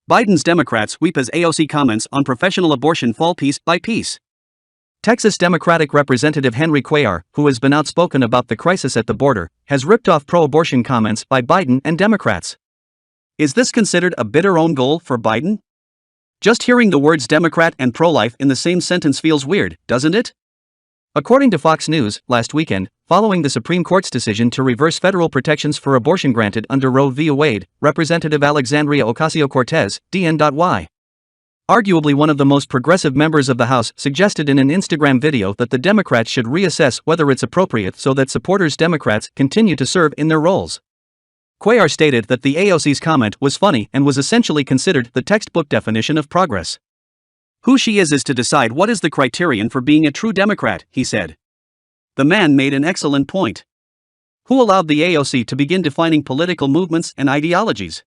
Biden's Democrats weep as AOC comments on professional abortion fall piece by piece. Texas Democratic Representative Henry Cuellar, who has been outspoken about the crisis at the border, has ripped off pro-abortion comments by Biden and Democrats. Is this considered a bitter own goal for Biden? Just hearing the words Democrat and pro-life in the same sentence feels weird, doesn't it? According to Fox News, last weekend, following the Supreme Court's decision to reverse federal protections for abortion granted under Roe v. Wade, Representative Alexandria Ocasio-Cortez, DN.Y. arguably one of the most progressive members of the House, suggested in an Instagram video that the Democrats should reassess whether it's appropriate so that supporters Democrats continue to serve in their roles. Cuellar stated that the AOC's comment was funny and was essentially considered the textbook definition of progress. Who she is to decide what is the criterion for being a true Democrat, he said. The man made an excellent point. Who allowed the AOC to begin defining political movements and ideologies?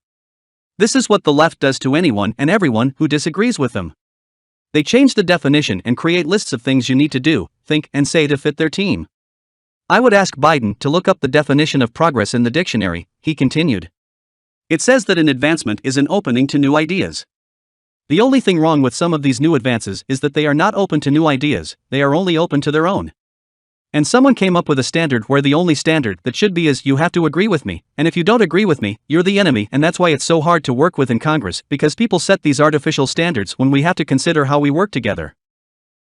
This is what the left does to anyone and everyone who disagrees with them. They change the definition and create lists of things you need to do, think, and say to fit their team. I would ask Biden to look up the definition of progress in the dictionary, he continued. It says that an advancement is an opening to new ideas. The only thing wrong with some of these new advances is that they are not open to new ideas, they are only open to their own. And someone came up with a standard where the only standard that should be is you have to agree with me, and if you don't agree with me, you're the enemy, and that's why it's so hard to work with in Congress, because people set these artificial standards when we have to consider how we work together.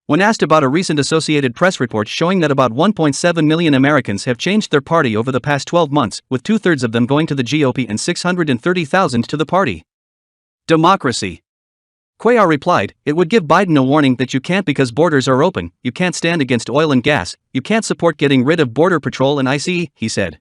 When asked about a recent Associated Press report showing that about 1.7 million Americans have changed their party over the past 12 months, with 2/3 of them going to the GOP and 630,000 to the party. Democracy. Cuellar replied, it would give Biden a warning that you can't because borders are open, you can't stand against oil and gas, you can't support getting rid of Border Patrol and ICE, he said.